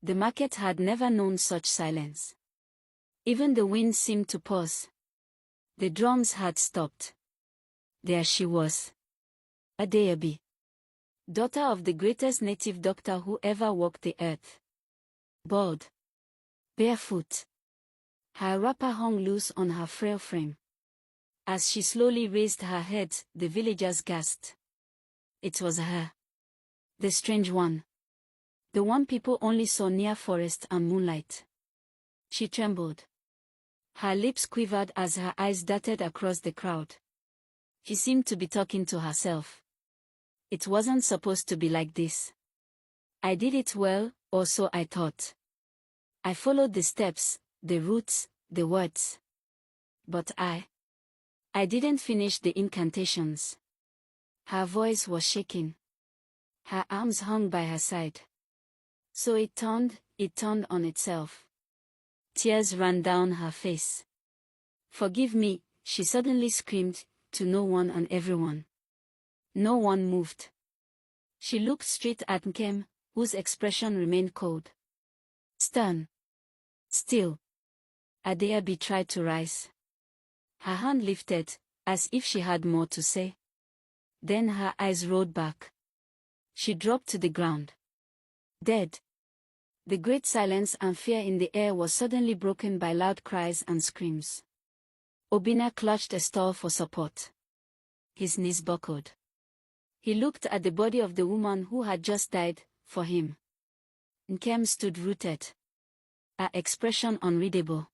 The market had never known such silence. Even the wind seemed to pause. The drums had stopped. There she was. Adeobi. Daughter of the greatest native doctor who ever walked the earth. Bald. Barefoot. Her wrapper hung loose on her frail frame. As she slowly raised her head, the villagers gasped. It was her. The strange one. The one people only saw near forest and moonlight. She trembled. Her lips quivered as her eyes darted across the crowd. She seemed to be talking to herself. It wasn't supposed to be like this. I did it well, or so I thought. I followed the steps, the routes, the words. But I didn't finish the incantations. Her voice was shaking. Her arms hung by her side. So it turned on itself. Tears ran down her face. Forgive me, she suddenly screamed, to no one and everyone. No one moved. She looked straight at Nkem, whose expression remained cold. Stern. Still. Adeobi tried to rise. Her hand lifted, as if she had more to say. Then her eyes rolled back. She dropped to the ground. Dead. The great silence and fear in the air was suddenly broken by loud cries and screams. Obinna clutched a stall for support. His knees buckled. He looked at the body of the woman who had just died, for him. Nkem stood rooted. Her expression unreadable.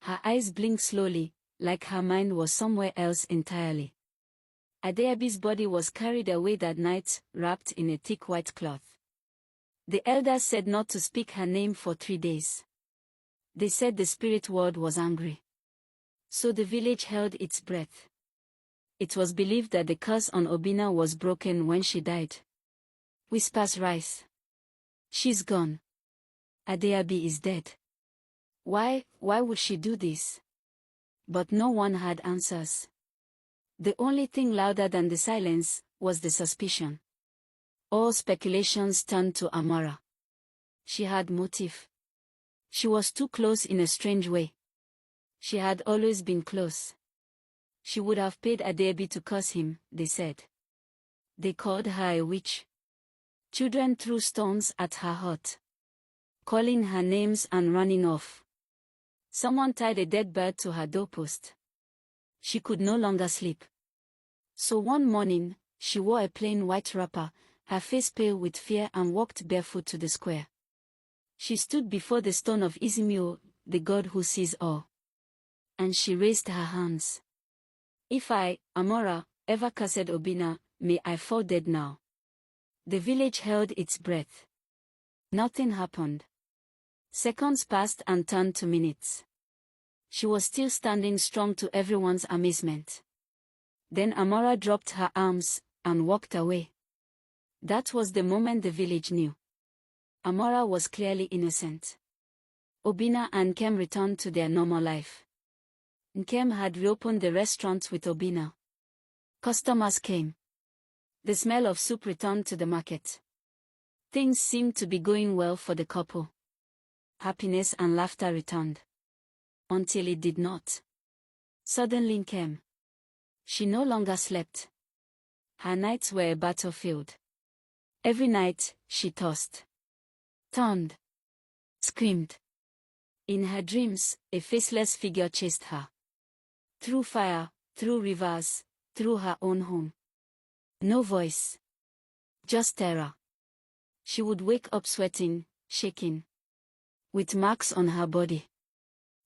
Her eyes blinked slowly, like her mind was somewhere else entirely. Adeobi's body was carried away that night, wrapped in a thick white cloth. The elders said not to speak her name for 3 days. They said the spirit world was angry. So the village held its breath. It was believed that the curse on Obinna was broken when she died. Whispers rise. She's gone. Adeobi is dead. Why would she do this? But no one had answers. The only thing louder than the silence was the suspicion. All speculations turned to Amara. She had motive. She was too close in a strange way. She had always been close. She would have paid Adeobi to curse him, they said. They called her a witch. Children threw stones at her hut, calling her names and running off. Someone tied a dead bird to her doorpost. She could no longer sleep. So one morning, she wore a plain white wrapper, her face pale with fear, and walked barefoot to the square. She stood before the stone of Izimio, the god who sees all. And she raised her hands. If I, Amora, ever cursed Obinna, may I fall dead now. The village held its breath. Nothing happened. Seconds passed and turned to minutes. She was still standing strong to everyone's amazement. Then Amora dropped her arms and walked away. That was the moment the village knew. Amora was clearly innocent. Obinna and Nkem returned to their normal life. Nkem had reopened the restaurant with Obinna. Customers came. The smell of soup returned to the market. Things seemed to be going well for the couple. Happiness and laughter returned. Until it did not. Suddenly Nkem. She no longer slept. Her nights were a battlefield. Every night, she tossed, turned, screamed. In her dreams, a faceless figure chased her. Through fire, through rivers, through her own home. No voice. Just terror. She would wake up sweating, shaking, with marks on her body.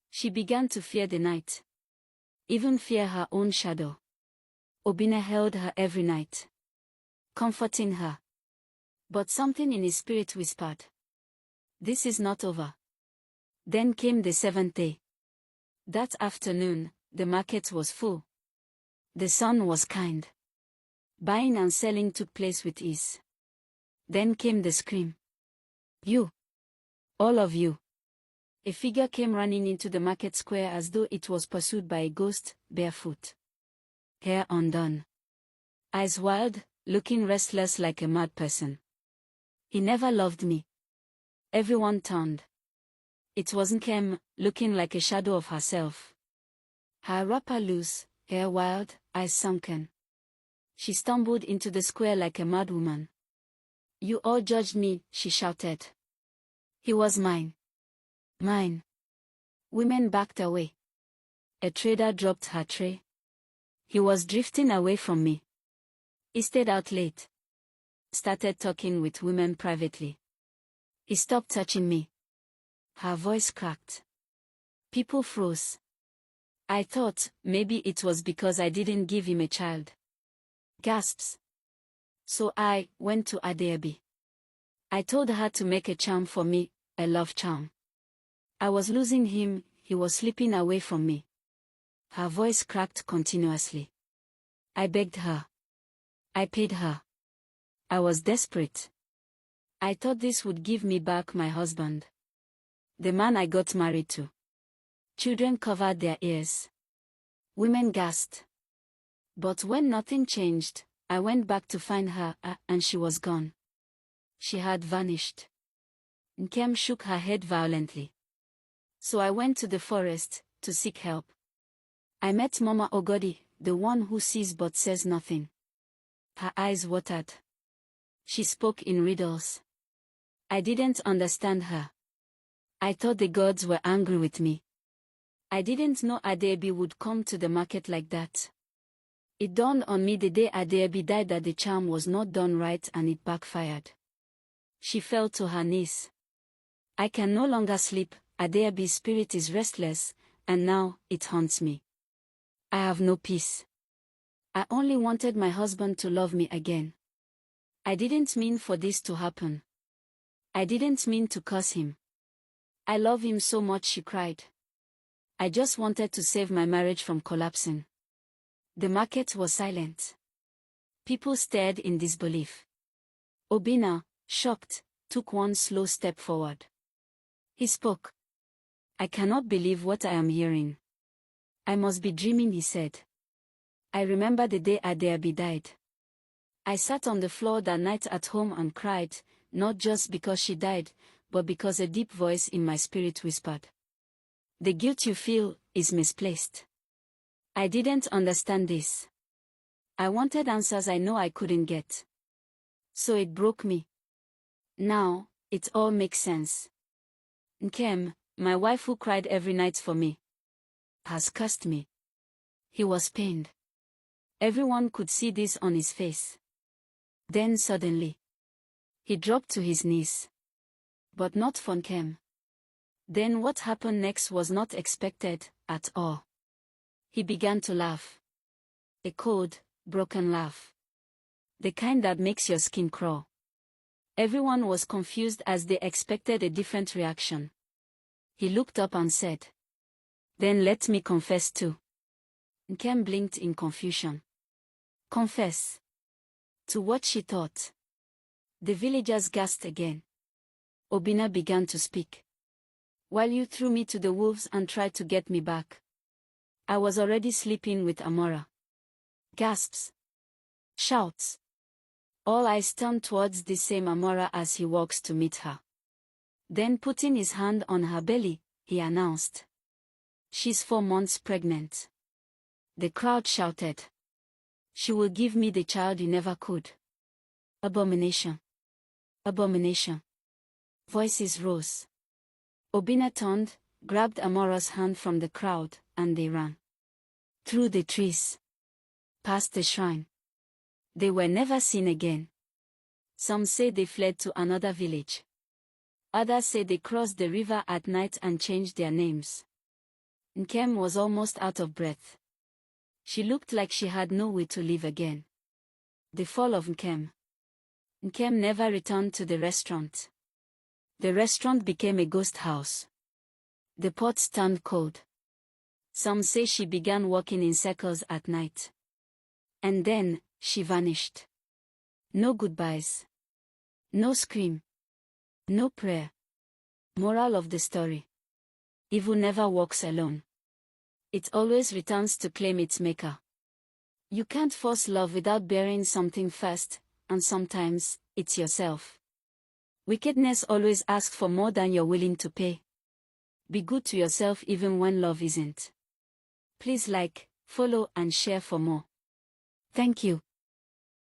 She began to fear the night. Even fear her own shadow. Obinna held her every night, comforting her. But something in his spirit whispered, "This is not over." Then came the 7th day. That afternoon, the market was full. The sun was kind. Buying and selling took place with ease. Then came the scream. "You! All of you!" A figure came running into the market square as though it was pursued by a ghost, barefoot. Hair undone. Eyes wild, looking restless like a mad person. "He never loved me. Everyone turned. It was Nkem, looking like a shadow of herself. Her wrapper loose, hair wild, eyes sunken. She stumbled into the square like a mad woman. "You all judged me," she shouted. "He was mine. Mine." Women backed away. A trader dropped her tray. "He was drifting away from me. He stayed out late. Started talking with women privately. He stopped touching me." Her voice cracked. People froze. "I thought maybe it was because I didn't give him a child." Gasps. "So I went to Adeabi. I told her to make a charm for me, a love charm. I was losing him, he was slipping away from me." Her voice cracked continuously. "I begged her. I paid her. I was desperate. I thought this would give me back my husband. The man I got married to." Children covered their ears. Women gasped. "But when nothing changed, I went back to find her, and she was gone. She had vanished." Nkem shook her head violently. "So I went to the forest, to seek help. I met Mama Ogodi, the one who sees but says nothing." Her eyes watered. She spoke in riddles. "I didn't understand her. I thought the gods were angry with me. I didn't know Adebi would come to the market like that. It dawned on me the day Adebi died that the charm was not done right and it backfired." She fell to her knees. "I can no longer sleep, Adebi's spirit is restless, and now it haunts me. I have no peace. I only wanted my husband to love me again. I didn't mean for this to happen. I didn't mean to curse him. I love him so much," she cried. "I just wanted to save my marriage from collapsing." The market was silent. People stared in disbelief. Obinna, shocked, took one slow step forward. He spoke. "I cannot believe what I am hearing. I must be dreaming," he said. "I remember the day Adeabi died. I sat on the floor that night at home and cried, not just because she died, but because a deep voice in my spirit whispered, 'The guilt you feel is misplaced.' I didn't understand this. I wanted answers I know I couldn't get. So it broke me. Now, it all makes sense. Nkem, my wife who cried every night for me, has cursed me." He was pained. Everyone could see this on his face. Then suddenly, he dropped to his knees. But not for Nkem. Then what happened next was not expected, at all. He began to laugh. A cold, broken laugh. The kind that makes your skin crawl. Everyone was confused as they expected a different reaction. He looked up and said, "Then let me confess too." Nkem blinked in confusion. "Confess? To what?" she thought. The villagers gasped again. Obinna began to speak. "While you threw me to the wolves and tried to get me back, I was already sleeping with Amora." Gasps. Shouts. All eyes turned towards the same Amora as he walks to meet her. Then putting his hand on her belly, he announced, "She's 4 months pregnant." The crowd shouted, "She will give me the child you never could." Abomination. Abomination. Voices rose. Obinna turned, grabbed Amora's hand from the crowd, and they ran. Through the trees. Past the shrine. They were never seen again. Some say they fled to another village. Others say they crossed the river at night and changed their names. Nkem was almost out of breath. She looked like she had no way to live again. The fall of Nkem. Nkem never returned to the restaurant. The restaurant became a ghost house. The pots turned cold. Some say she began walking in circles at night. And then, she vanished. No goodbyes. No scream. No prayer. Moral of the story. Evil never walks alone. It always returns to claim its maker. You can't force love without bearing something first, and sometimes, it's yourself. Wickedness always asks for more than you're willing to pay. Be good to yourself even when love isn't. Please like, follow and share for more. Thank you.